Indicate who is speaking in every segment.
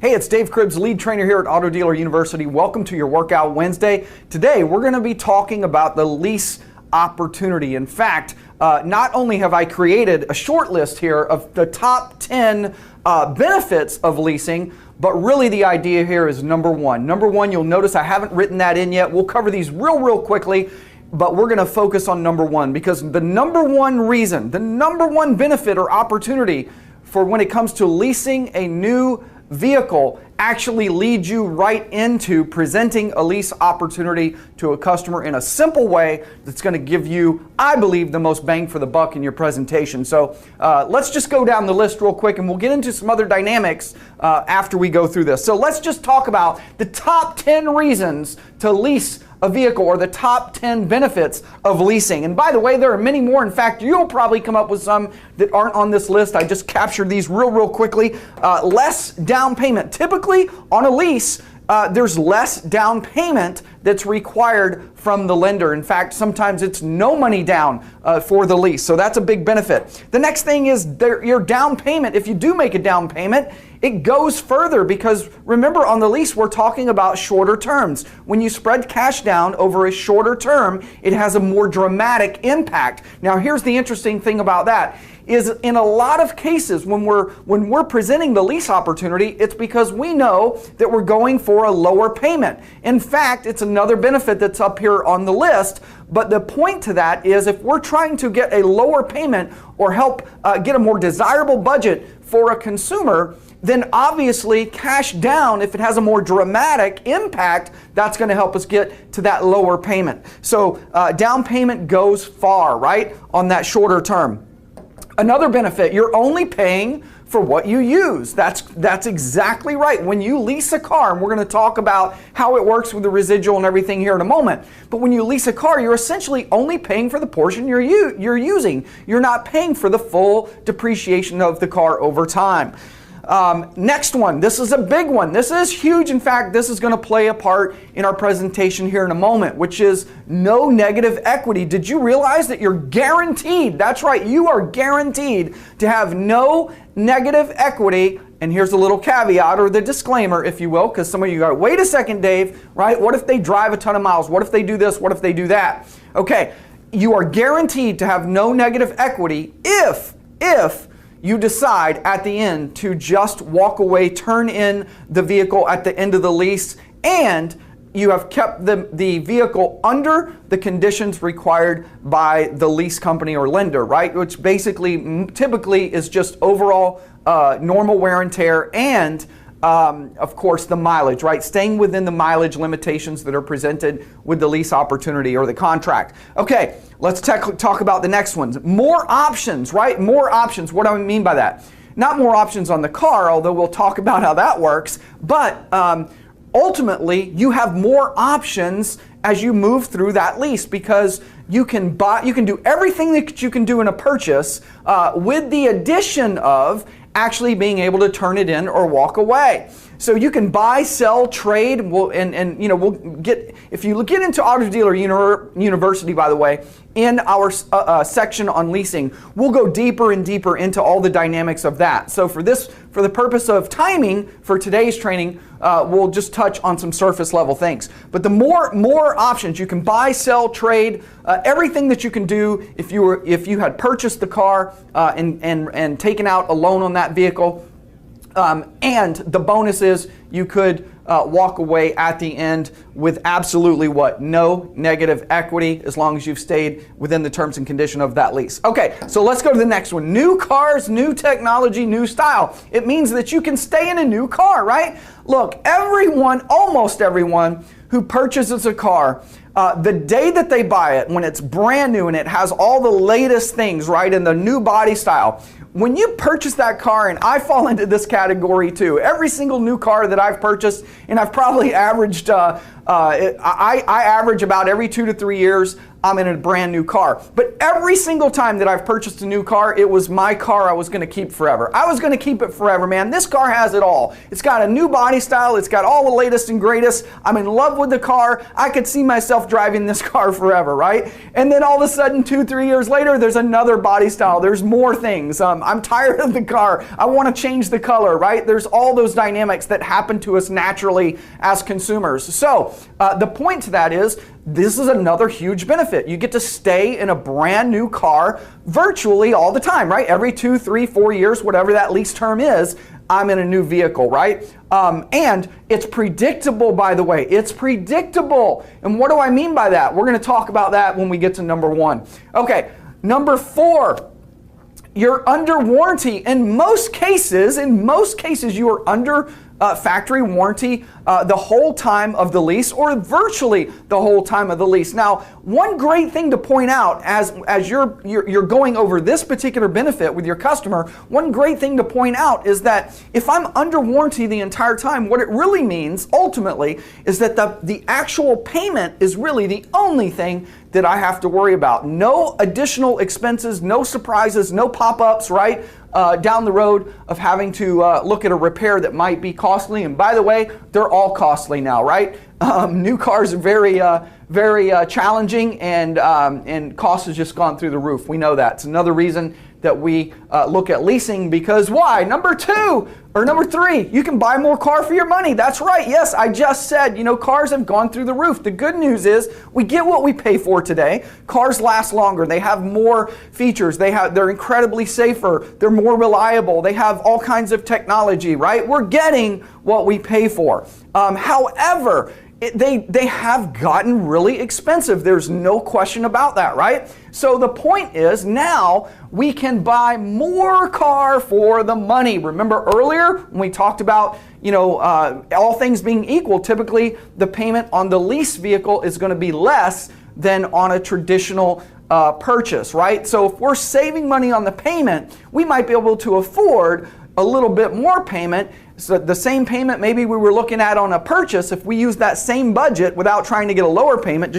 Speaker 1: Hey, it's Dave Cribbs, lead trainer here at Auto Dealer University. Welcome to your Workout Wednesday. Today, we're going to be talking about the lease opportunity. In fact, not only have I created a short list here of the top 10 benefits of leasing, but really the idea here is number one. Number one, you'll notice I haven't written that in yet. We'll cover these real quickly, but we're going to focus on number one because the number one reason, the number one benefit or opportunity for when it comes to leasing a new vehicle actually leads you right into presenting a lease opportunity to a customer in a simple way that's going to give you, I believe, the most bang for the buck in your presentation. So let's just go down the list real quick and we'll get into some other dynamics after we go through this. So let's just talk about the top 10 reasons to lease a vehicle or the top 10 benefits of leasing. And by the way, there are many more. In fact, you'll probably come up with some that aren't on this list. I just captured these real quickly. Less down payment. Typically on a lease, there's less down payment that's required from the lender. In fact, sometimes it's no money down for the lease. So that's a big benefit. The next thing is your down payment. If you do make a down payment, it goes further because remember on the lease, we're talking about shorter terms. When you spread cash down over a shorter term, it has a more dramatic impact. Now, here's the interesting thing about that is in a lot of cases when we're presenting the lease opportunity, it's because we know that we're going for a lower payment. In fact, it's another benefit that's up here on the list, but the point to that is if we're trying to get a lower payment or help get a more desirable budget for a consumer, then obviously cash down, if it has a more dramatic impact, that's going to help us get to that lower payment. So down payment goes far, right, on that shorter term. Another benefit, you're only paying for what you use. That's exactly right. When you lease a car, and we're going to talk about how it works with the residual and everything here in a moment, but when you lease a car, you're essentially only paying for the portion you're using. You're not paying for the full depreciation of the car over time. Next one, this is a big one. This is huge. In fact, this is going to play a part in our presentation here in a moment, which is no negative equity. Did you realize that you're guaranteed? That's right, you are guaranteed to have no negative equity. And here's a little caveat or the disclaimer, if you will, because some of you go, wait a second, Dave, right? What if they drive a ton of miles? What if they do this? What if they do that? Okay, you are guaranteed to have no negative equity if you decide at the end to just walk away, turn in the vehicle at the end of the lease, and you have kept the vehicle under the conditions required by the lease company or lender, right? Which basically, typically is just overall normal wear and tear and of course, the mileage, right? Staying within the mileage limitations that are presented with the lease opportunity or the contract. Okay, let's talk about the next ones. More options, right? More options. What do I mean by that? Not more options on the car, although we'll talk about how that works, but ultimately, you have more options as you move through that lease because you can do everything that you can do in a purchase with the addition of actually being able to turn it in or walk away. So you can buy, sell, trade, and you know, we'll get, if you get into Auto Dealer University, by the way, in our section on leasing, we'll go deeper and deeper into all the dynamics of that. So for the purpose of timing for today's training, we'll just touch on some surface level things. But the more options, you can buy, sell, trade, everything that you can do if you had purchased the car and taken out a loan on that vehicle. And the bonus is you could walk away at the end with absolutely what? No negative equity as long as you've stayed within the terms and condition of that lease. Okay, so let's go to the next one. New cars, new technology, new style. It means that you can stay in a new car, right? Look, almost everyone who purchases a car, the day that they buy it, when it's brand new and it has all the latest things, right, in the new body style, when you purchase that car, and I fall into this category too, every single new car that I've purchased, and I've probably averaged, I average about every 2 to 3 years, I'm in a brand new car. But every single time that I've purchased a new car, it was my car I was going to keep forever. I was going to keep it forever, man. This car has it all. It's got a new body style. It's got all the latest and greatest. I'm in love with the car. I could see myself driving this car forever, right? And then all of a sudden, 2-3 years later, there's another body style. There's more things. I'm tired of the car. I want to change the color, right? There's all those dynamics that happen to us naturally as consumers. So the point to that is, this is another huge benefit. You get to stay in a brand new car virtually all the time, right? Every 2, 3, 4 years, whatever that lease term is, I'm in a new vehicle, right? And it's predictable, by the way. It's predictable. And what do I mean by that? We're going to talk about that when we get to number 1. Okay, number 4. You're under warranty. In most cases, you are under factory warranty the whole time of the lease, or virtually the whole time of the lease. Now, one great thing to point out as you're going over this particular benefit with your customer, one great thing to point out is that if I'm under warranty the entire time, what it really means ultimately is that the actual payment is really the only thing that I have to worry about. No additional expenses, no surprises, no pop-ups, right? Down the road of having to look at a repair that might be costly. And by the way, they're all costly now, right? New cars are very challenging, and cost has just gone through the roof. We know that. It's another reason that we look at leasing, because why? Number 3, you can buy more car for your money. That's right. Yes, I just said, cars have gone through the roof. The good news is we get what we pay for today. Cars last longer. They have more features. They're incredibly safer. They're more reliable. They have all kinds of technology, right? We're getting what we pay for. However, they have gotten really expensive. There's no question about that, right? So the point is, now we can buy more car for the money. Remember earlier when we talked about, all things being equal, typically the payment on the lease vehicle is going to be less than on a traditional purchase, right? So if we're saving money on the payment, we might be able to afford a little bit more payment. So the same payment maybe we were looking at on a purchase, if we use that same budget without trying to get a lower payment,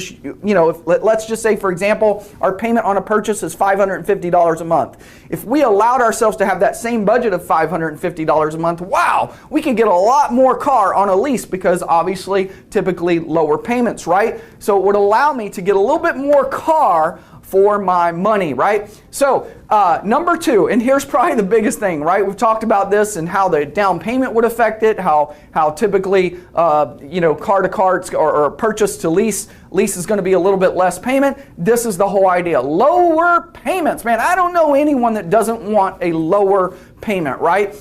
Speaker 1: let's just say, for example, our payment on a purchase is $550 a month. If we allowed ourselves to have that same budget of $550 a month, wow, we can get a lot more car on a lease, because obviously typically lower payments, right? So it would allow me to get a little bit more car for my money, right? So number 2, and here's probably the biggest thing, right? We've talked about this and how the down payment would affect it, how typically car to car or purchase to lease is going to be a little bit less payment. This is the whole idea. Lower payments, man. I don't know anyone that doesn't want a lower payment, right?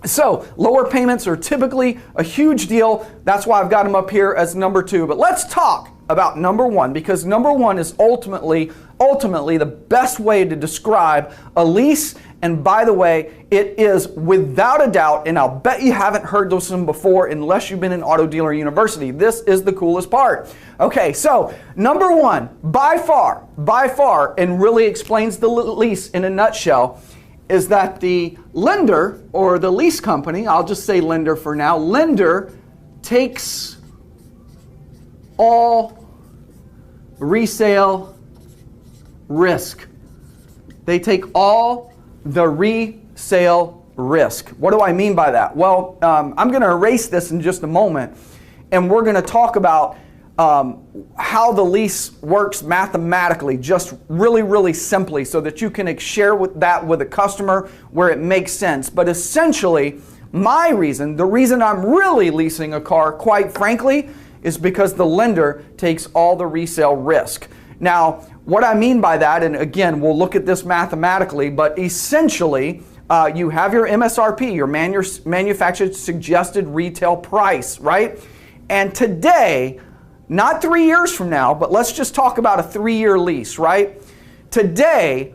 Speaker 1: So lower payments are typically a huge deal. That's why I've got them up here as number 2. But let's talk about number 1, because number 1 is ultimately the best way to describe a lease. And by the way, it is without a doubt, and I'll bet you haven't heard this one before unless you've been in Auto Dealer University. This is the coolest part. Okay, so number 1, by far, and really explains the lease in a nutshell, is that the lender, or the lease company, I'll just say lender for now, lender takes all resale risk. They take all the resale risk. What do I mean by that? Well, I'm going to erase this in just a moment, and we're going to talk about how the lease works mathematically, just really simply, so that you can share that with a customer where it makes sense. But essentially, the reason I'm really leasing a car, quite frankly, is because the lender takes all the resale risk. Now, what I mean by that, and again, we'll look at this mathematically, but essentially, you have your MSRP, your manufacturer suggested retail price, right? And today, not 3 years from now, but let's just talk about a 3-year lease, right? Today,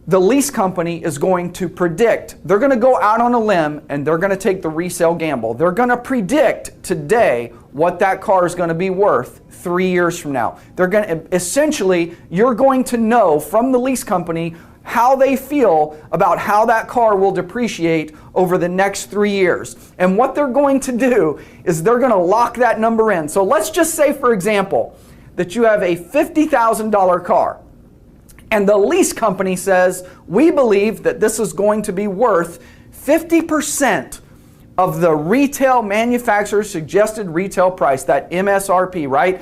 Speaker 1: the lease company is going to predict, they're going to go out on a limb and they're going to take the resale gamble. They're going to predict today what that car is going to be worth 3 years from now. They're going to, essentially, you're going to know from the lease company how they feel about how that car will depreciate over the next 3 years. And what they're going to do is they're going to lock that number in. So let's just say, for example, that you have a $50,000 car, and the lease company says, we believe that this is going to be worth 50% of the retail manufacturer's suggested retail price, that MSRP, right?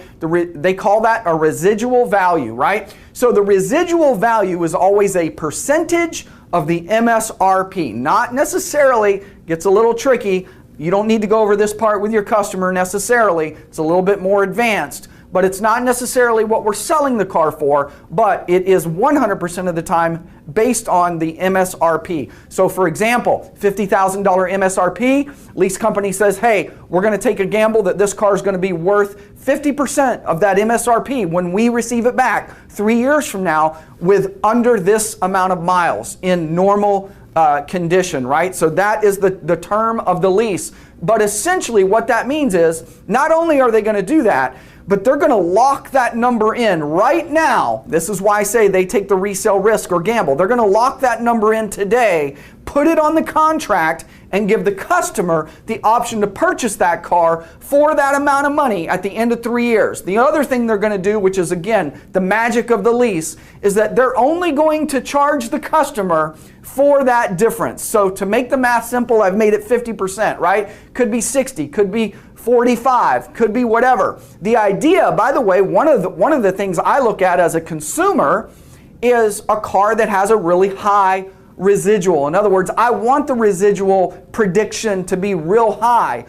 Speaker 1: They call that a residual value, right? So the residual value is always a percentage of the MSRP, not necessarily, gets a little tricky. You don't need to go over this part with your customer necessarily. It's a little bit more advanced, but it's not necessarily what we're selling the car for, but it is 100% of the time based on the MSRP. So for example, $50,000 MSRP, lease company says, hey, we're going to take a gamble that this car is going to be worth 50% of that MSRP when we receive it back 3 years from now with under this amount of miles in normal condition, right? So that is the term of the lease. But essentially what that means is not only are they going to do that, but they're going to lock that number in right now. This is why I say they take the resale risk or gamble. They're going to lock that number in today, put it on the contract, and give the customer the option to purchase that car for that amount of money at the end of 3 years. The other thing they're going to do, which is again the magic of the lease, is that they're only going to charge the customer for that difference. So to make the math simple, I've made it 50%, right? Could be 60, could be 45, could be whatever. The idea, by the way, one of the things I look at as a consumer is a car that has a really high residual. In other words, I want the residual prediction to be real high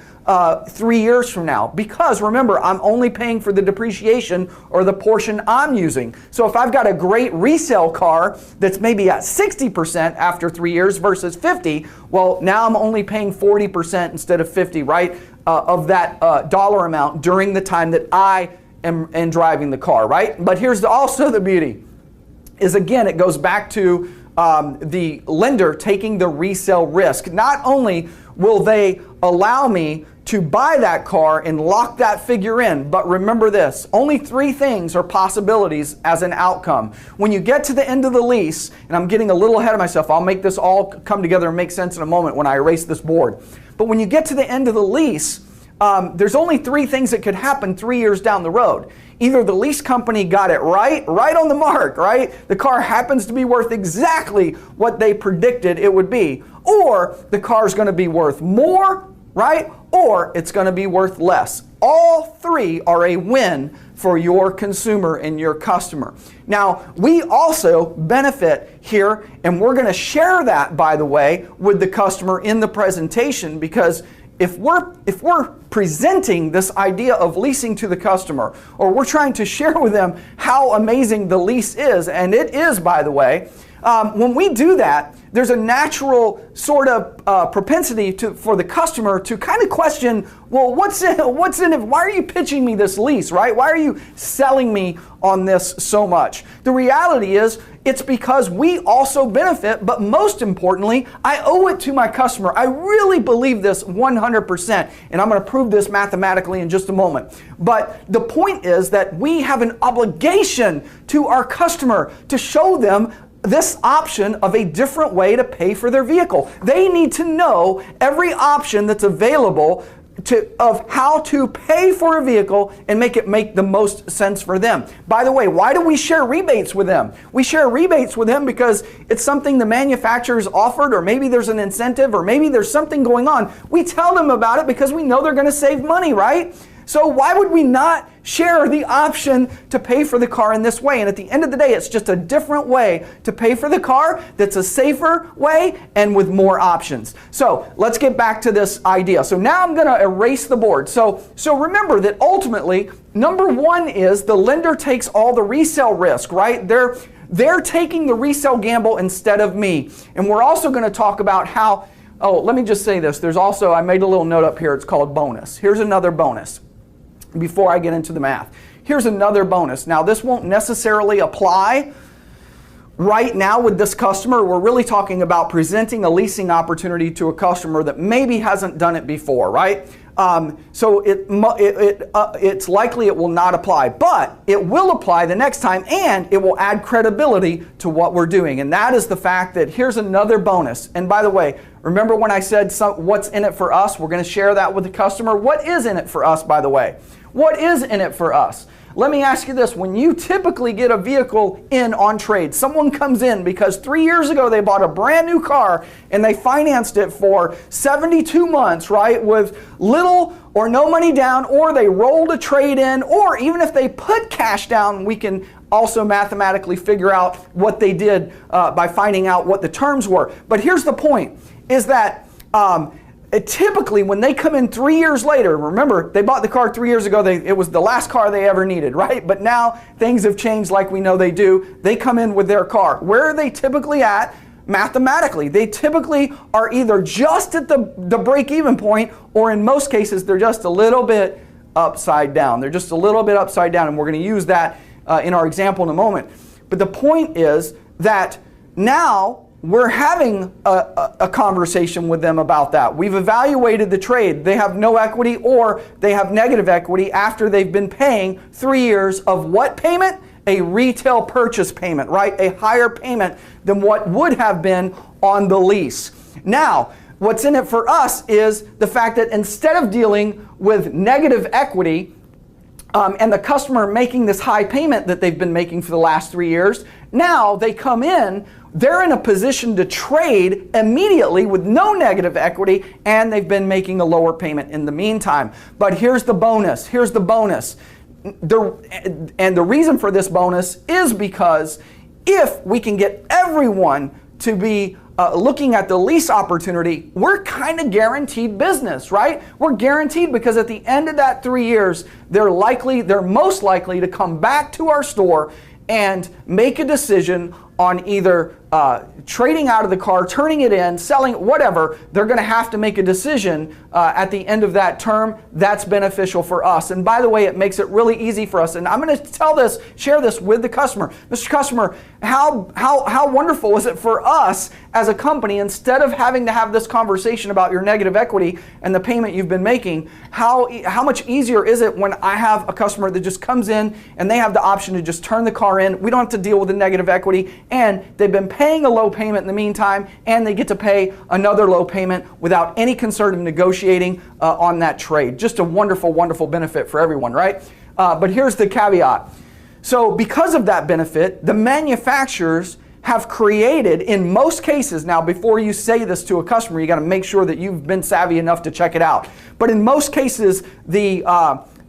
Speaker 1: 3 years from now, because remember, I'm only paying for the depreciation or the portion I'm using. So if I've got a great resale car that's maybe at 60% after 3 years versus 50, well, now I'm only paying 40% instead of 50, right, of that dollar amount during the time that I am driving the car, right? But here's also the beauty, is again, it goes back to the lender taking the resale risk. Not only will they allow me to buy that car and lock that figure in, but remember this, only 3 things are possibilities as an outcome. When you get to the end of the lease, and I'm getting a little ahead of myself, I'll make this all come together and make sense in a moment when I erase this board. But when you get to the end of the lease, there's only 3 things that could happen 3 years down the road. Either the lease company got it right on the mark, right? The car happens to be worth exactly what they predicted it would be. Or the car is going to be worth more, right? Or it's going to be worth less. All 3 are a win for your consumer and your customer. Now, we also benefit here, and we're going to share that, by the way, with the customer in the presentation, because if we're presenting this idea of leasing to the customer, or we're trying to share with them how amazing the lease is, and it is, by the way, when we do that, there's a natural sort of propensity for the customer to kind of question, well, what's in it? Why are you pitching me this lease, right? Why are you selling me on this so much? The reality is, it's because we also benefit, but most importantly, I owe it to my customer. I really believe this 100%, and I'm going to prove this mathematically in just a moment. But the point is that we have an obligation to our customer to show them this option of a different way to pay for their vehicle. They need to know every option that's available of how to pay for a vehicle and make it make the most sense for them. By the way, why do we share rebates with them? We share rebates with them because it's something the manufacturers offered, or maybe there's an incentive, or maybe there's something going on. We tell them about it because we know they're going to save money, right? So why would we not share the option to pay for the car in this way? And at the end of the day, it's just a different way to pay for the car that's a safer way and with more options. So let's get back to this idea. So now I'm going to erase the board. So remember that ultimately, number 1 is the lender takes all the resale risk, right? They're taking the resale gamble instead of me. And we're also going to talk about how, let me just say this. There's also, I made a little note up here. It's called bonus. Here's another bonus. Before I get into the math, here's another bonus. Now, this won't necessarily apply right now with this customer. We're really talking about presenting a leasing opportunity to a customer that maybe hasn't done it before, right? So it's likely it will not apply, but it will apply the next time, and it will add credibility to what we're doing. And that is the fact that here's another bonus. And by the way, remember when I said what's in it for us? We're going to share that with the customer. What is in it for us, by the way? What is in it for us? Let me ask you this. When you typically get a vehicle in on trade, someone comes in because 3 years ago they bought a brand new car and they financed it for 72 months, right, with little or no money down, or they rolled a trade in, or even if they put cash down, we can also mathematically figure out what they did by finding out what the terms were. But here's the point, is that typically when they come in 3 years later, remember they bought the car 3 years ago, it was the last car they ever needed, right? But now things have changed like we know they do. They come in with their car. Where are they typically at? Mathematically, they typically are either just at the break-even point, or in most cases they're just a little bit upside down. They're just a little bit upside down, and we're going to use that in our example in a moment. But the point is that now we're having a conversation with them about that. We've evaluated the trade. They have no equity or they have negative equity after they've been paying 3 years of what payment? A retail purchase payment, right? A higher payment than what would have been on the lease. Now, what's in it for us is the fact that instead of dealing with negative equity and the customer making this high payment that they've been making for the last 3 years, now they come in, they're in a position to trade immediately with no negative equity, and they've been making a lower payment in the meantime. But here's the bonus. Here's the bonus. And the reason for this bonus is because if we can get everyone to be looking at the lease opportunity, we're kind of guaranteed business, right? We're guaranteed because at the end of that 3 years, they're most likely to come back to our store and make a decision on either trading out of the car, turning it in, selling it, whatever. They're going to have to make a decision at the end of that term. That's beneficial for us. And by the way, it makes it really easy for us. And I'm going to share this with the customer. Mr. Customer, how wonderful is it for us as a company, instead of having to have this conversation about your negative equity and the payment you've been making, how much easier is it when I have a customer that just comes in and they have the option to just turn the car in. We don't have to deal with the negative equity, and they've been paying a low payment in the meantime, and they get to pay another low payment without any concern of negotiating on that trade. Just a wonderful, wonderful benefit for everyone, right? But here's the caveat. So because of that benefit, the manufacturers have created, in most cases, now before you say this to a customer, you got to make sure that you've been savvy enough to check it out. But in most cases, the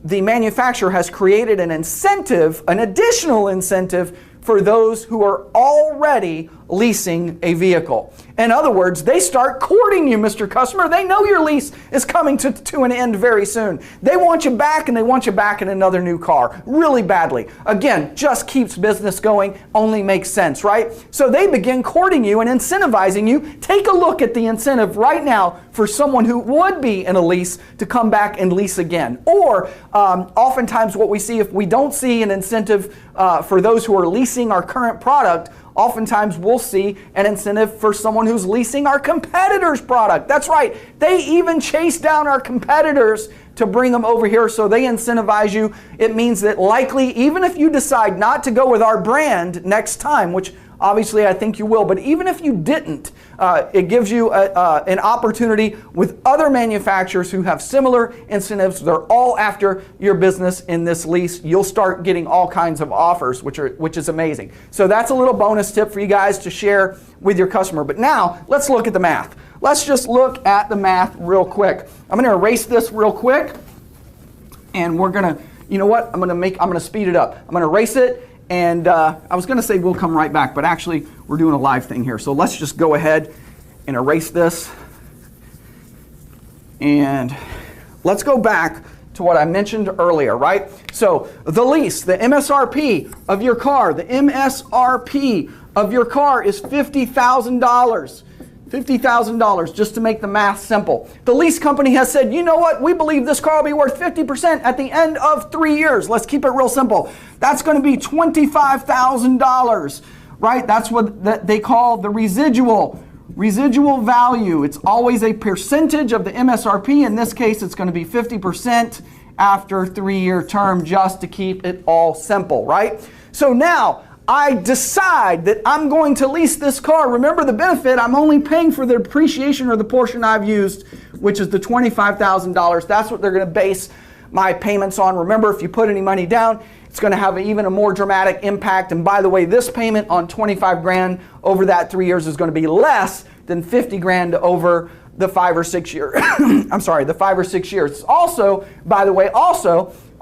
Speaker 1: manufacturer has created an incentive, an additional incentive, for those who are already leasing a vehicle. In other words, they start courting you, Mr. Customer. They know your lease is coming to an end very soon. They want you back, and they want you back in another new car really badly. Again, just keeps business going, only makes sense, right? So they begin courting you and incentivizing you. Take a look at the incentive right now for someone who would be in a lease to come back and lease again. Or oftentimes what we see, if we don't see an incentive for those who are leasing our current product, oftentimes we'll see an incentive for someone who's leasing our competitor's product. That's right. They even chase down our competitors to bring them over here, so they incentivize you. It means that likely, even if you decide not to go with our brand next time, which obviously I think you will, but even if you didn't, it gives you an opportunity with other manufacturers who have similar incentives. They're all after your business in this lease. You'll start getting all kinds of offers, which is amazing. So that's a little bonus tip for you guys to share with your customer. But now let's look at the math. Let's just look at the math real quick. I'm going to erase this real quick, and we're going to, you know what? I'm going to speed it up. I'm going to erase it. And I was going to say we'll come right back, but actually we're doing a live thing here. So let's just go ahead and erase this. And let's go back to what I mentioned earlier, right? So the lease, the MSRP of your car, is $50,000. $50,000, just to make the math simple. The lease company has said, you know what, we believe this car will be worth 50% at the end of 3 years. Let's keep it real simple. That's going to be $25,000, right? That's what they call the residual value. It's always a percentage of the MSRP. In this case, it's going to be 50% after a 3-year term, just to keep it all simple, right? So now, I decide that I'm going to lease this car. Remember the benefit, I'm only paying for the depreciation or the portion I've used, which is the $25,000. That's what they're going to base my payments on. Remember, if you put any money down, it's going to have even a more dramatic impact. And by the way, this payment on 25 grand over that 3 years is going to be less than 50 grand over the 5 or 6 year. I'm sorry, the 5 or 6 years. Also, by the way,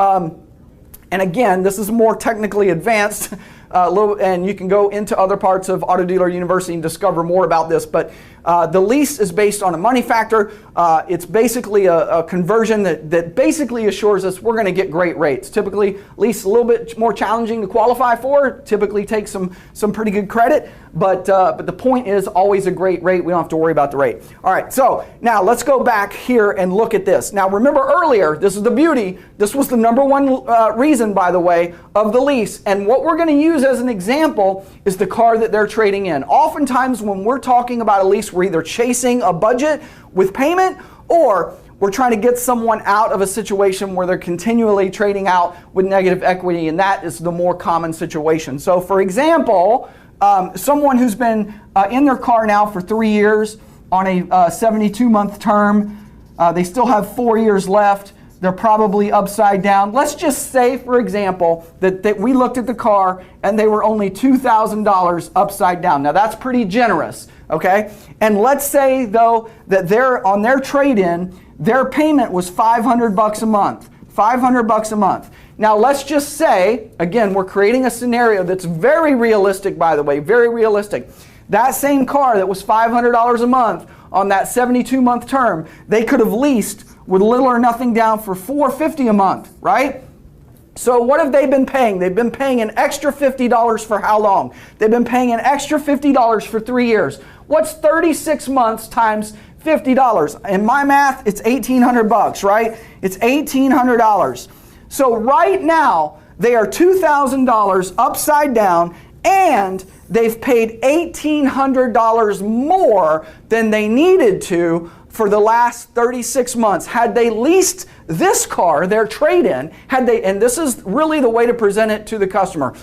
Speaker 1: and again, this is more technically advanced, and you can go into other parts of Auto Dealer University and discover more about this, but the lease is based on a money factor. It's basically a conversion that basically assures us we're going to get great rates. Typically, lease a little bit more challenging to qualify for, typically takes some pretty good credit, but the point is always a great rate. We don't have to worry about the rate. All right, so now let's go back here and look at this. Now remember earlier, this is the beauty, this was the number one reason, by the way, of the lease, and what we're going to use as an example is the car that they're trading in. Oftentimes when we're talking about a lease, we're either chasing a budget with payment or we're trying to get someone out of a situation where they're continually trading out with negative equity, and that is the more common situation. So for example, someone who's been in their car now for 3 years on a 72-month term, they still have 4 years left. They're probably upside down. Let's just say, for example, that we looked at the car and they were only $2,000 upside down. Now that's pretty generous, okay? And let's say though that they're on their trade-in, their payment was $500 a month. $500 a month. Now let's just say, again, we're creating a scenario that's very realistic, by the way, very realistic. That same car that was $500 a month on that 72-month term, they could have leased with little or nothing down for $450 a month, right? So what have they been paying? They've been paying an extra $50 for how long? They've been paying an extra $50 for 3 years. What's 36 months times $50? In my math, it's $1,800, right? It's $1,800. So right now, they are $2,000 upside down, and they've paid $1,800 more than they needed to for the last 36 months. Had they leased this car, their trade-in, and this is really the way to present it to the customer,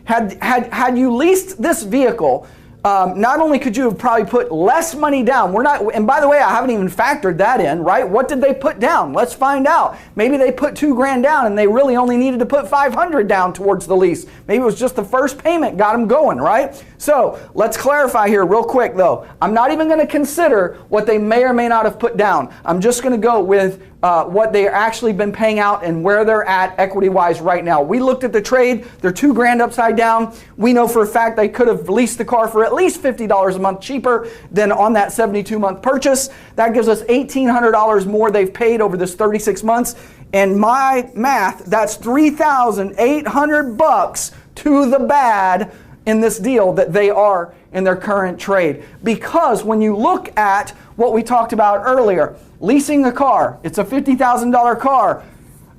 Speaker 1: had you leased this vehicle, not only could you have probably put less money down, and by the way, I haven't even factored that in, right? What did they put down? Let's find out. Maybe they put $2 grand down and they really only needed to put $500 down towards the lease. Maybe it was just the first payment got them going, right? So let's clarify here real quick though. I'm not even going to consider what they may or may not have put down. I'm just going to go with what they actually been paying out and where they're at equity-wise right now. We looked at the trade. They're $2 grand upside down. We know for a fact they could have leased the car for at least $50 a month cheaper than on that 72-month purchase. That gives us $1,800 more they've paid over this 36 months. And my math, that's $3,800 to the bad in this deal that they are in their current trade. Because when you look at what we talked about earlier, leasing a car, it's a $50,000 car.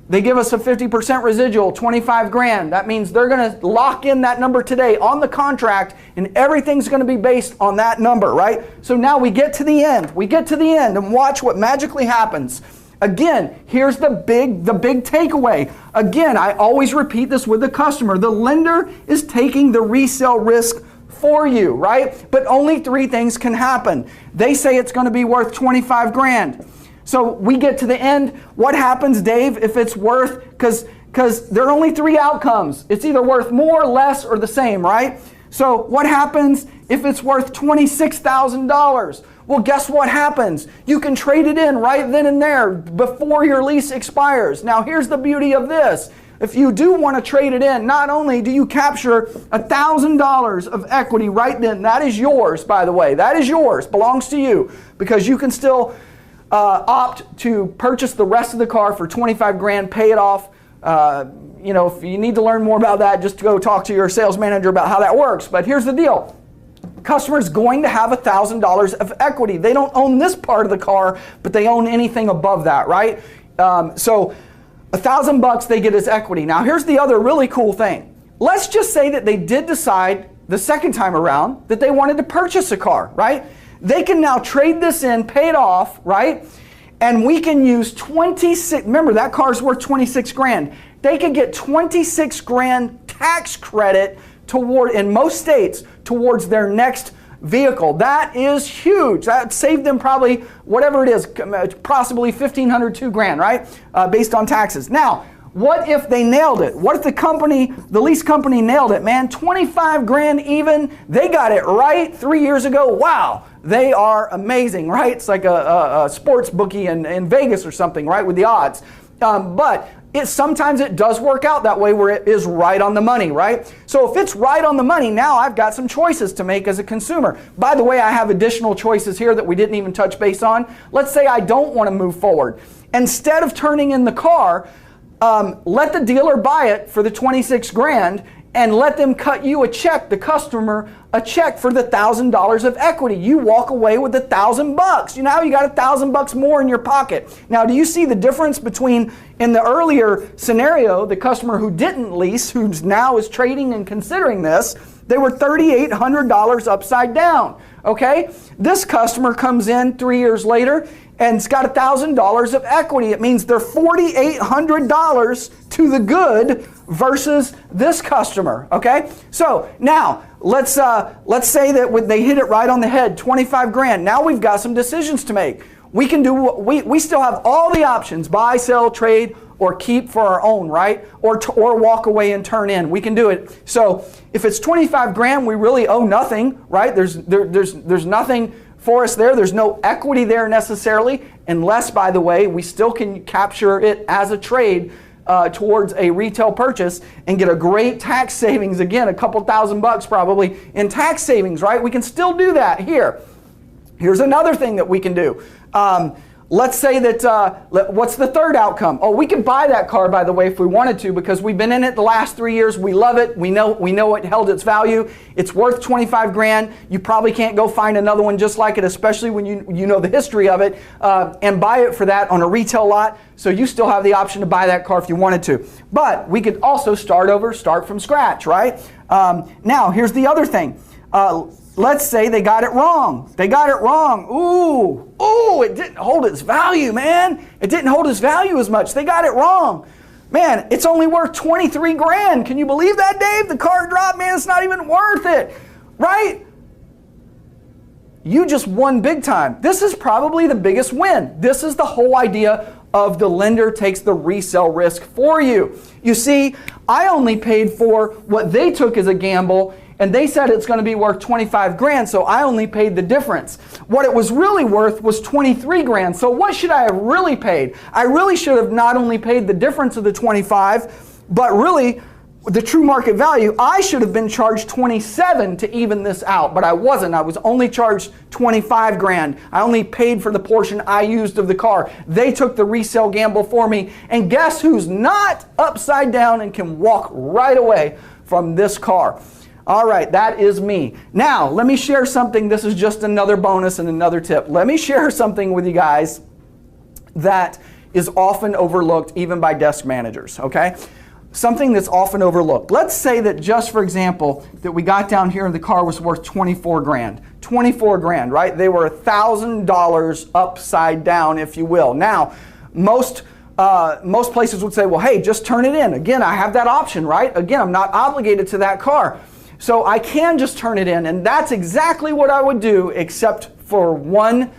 Speaker 1: They give us a 50% residual, 25 grand. That means they're going to lock in that number today on the contract, and everything's going to be based on that number, right? So now we get to the end. We get to the end and watch what magically happens. Again, here's the big takeaway. Again, I always repeat this with the customer. The lender is taking the resale risk for you, right? But only 3 things can happen. They say it's going to be worth 25 grand. So we get to the end. What happens, Dave, if it's worth, because there are only 3 outcomes. It's either worth more, less, or the same, right? So what happens if it's worth $26,000? Well, guess what happens? You can trade it in right then and there before your lease expires. Now, here's the beauty of this. If you do want to trade it in, not only do you capture $1,000 of equity right then, that is yours, by the way. That is yours, belongs to you, because you can still opt to purchase the rest of the car for 25 grand, pay it off. If you need to learn more about that, just go talk to your sales manager about how that works. But here's the deal. Customer's going to have $1,000 of equity. They don't own this part of the car, but they own anything above that, right? So $1,000 they get as equity. Now here's the other really cool thing. Let's just say that they did decide the second time around that they wanted to purchase a car, right? They can now trade this in, pay it off, right? And we can use 26, remember that car's worth 26 grand. They could get 26 grand tax credit in most states towards their next vehicle. That is huge. That saved them probably whatever it is, possibly $1,500, $2 grand, right? Based on taxes. Now, what if they nailed it? What if the lease company nailed it, man? 25 grand even. They got it right 3 years ago. Wow. They are amazing, right? It's like a sports bookie in Vegas or something, right, with the odds. But sometimes it does work out that way where it is right on the money, right? So if it's right on the money, now I've got some choices to make as a consumer. By the way, I have additional choices here that we didn't even touch base on. Let's say I don't want to move forward. Instead of turning in the car, let the dealer buy it for the 26 grand and let them cut you a check, the customer, a check for the $1,000 of equity. You walk away with $1,000. You know, you got $1,000 more in your pocket. Now, do you see the difference between, in the earlier scenario, the customer who didn't lease, who now is trading and considering this, they were $3,800 upside down, okay? This customer comes in 3 years later and it's got $1,000 of equity. It means they're $4,800 to the good versus this customer, okay? So now let's say that when they hit it right on the head, 25 grand. Now we've got some decisions to make. We can do we still have all the options: buy, sell, trade, or keep for our own, right? Or walk away and turn in. We can do it. So if it's 25 grand, we really owe nothing, right? There's nothing for us there. There's no equity there necessarily, unless, by the way, we still can capture it as a trade towards a retail purchase and get a great tax savings. Again, a couple $1,000 probably in tax savings, right? We can still do that here. Here's another thing that we can do. Let's say that, what's the third outcome? Oh, we can buy that car, by the way, if we wanted to, because we've been in it the last 3 years. We love it. We know it held its value. It's worth 25 grand. You probably can't go find another one just like it, especially when you know the history of it, and buy it for that on a retail lot. So you still have the option to buy that car if you wanted to. But we could also start from scratch, right? Now, here's the other thing. Let's say they got it wrong. They got it wrong. Ooh, it didn't hold its value, man. It didn't hold its value as much. They got it wrong. Man, it's only worth 23 grand. Can you believe that, Dave? The car dropped, man. It's not even worth it, right? You just won big time. This is probably the biggest win. This is the whole idea of the lender takes the resale risk for you. You see, I only paid for what they took as a gamble, and they said it's going to be worth 25 grand, so I only paid the difference. What it was really worth was 23 grand. So what should I have really paid? I really should have not only paid the difference of the 25, but really the true market value. I should have been charged 27 to even this out, but I wasn't. I was only charged 25 grand. I only paid for the portion I used of the car. They took the resale gamble for me, and guess who's not upside down and can walk right away from this car? All right, that is me. Now, let me share something. This is just another bonus and another tip. Let me share something with you guys that is often overlooked even by desk managers, okay? Something that's often overlooked. Let's say that just for example, that we got down here and the car was worth 24 grand. 24 grand, right? They were $1,000 upside down, if you will. Now, most places would say, well, hey, just turn it in. Again, I have that option, right? Again, I'm not obligated to that car. So I can just turn it in, and that's exactly what I would do, except for one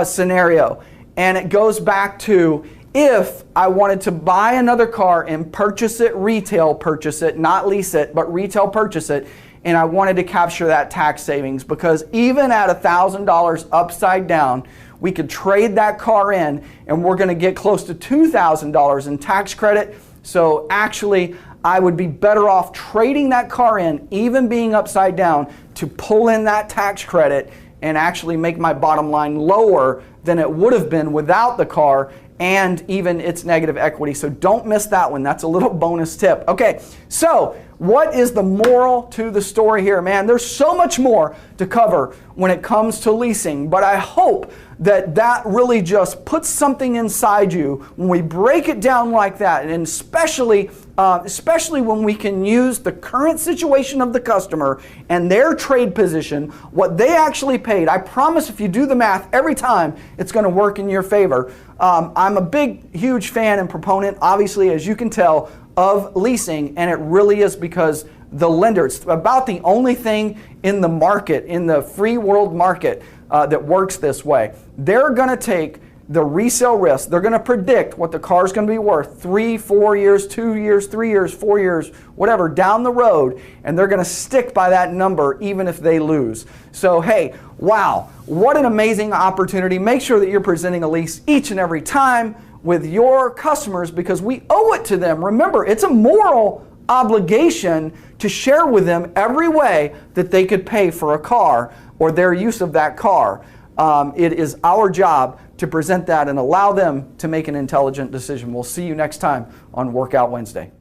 Speaker 1: scenario. And it goes back to if I wanted to buy another car and purchase it, retail purchase it, not lease it, but retail purchase it, and I wanted to capture that tax savings, because even at $1,000 upside down, we could trade that car in and we're going to get close to $2,000 in tax credit. So actually, I would be better off trading that car in, even being upside down, to pull in that tax credit and actually make my bottom line lower than it would have been without the car and even its negative equity. So don't miss that one. That's a little bonus tip. Okay, so what is the moral to the story here? Man, there's so much more to cover when it comes to leasing, but I hope that really just puts something inside you when we break it down like that, and especially when we can use the current situation of the customer and their trade position, what they actually paid. I promise if you do the math every time, it's going to work in your favor. I'm a big, huge fan and proponent, obviously, as you can tell, of leasing, and it really is because the lender, it's about the only thing in the market, in the free world market, that works this way. They're going to take the resale risk. They're going to predict what the car is going to be worth 3, 4 years, 2 years, 3 years, 4 years, whatever, down the road, and they're going to stick by that number even if they lose. So hey, wow, what an amazing opportunity. Make sure that you're presenting a lease each and every time with your customers because we owe it to them. Remember, it's a moral obligation to share with them every way that they could pay for a car or their use of that car. It is our job to present that and allow them to make an intelligent decision. We'll see you next time on Workout Wednesday.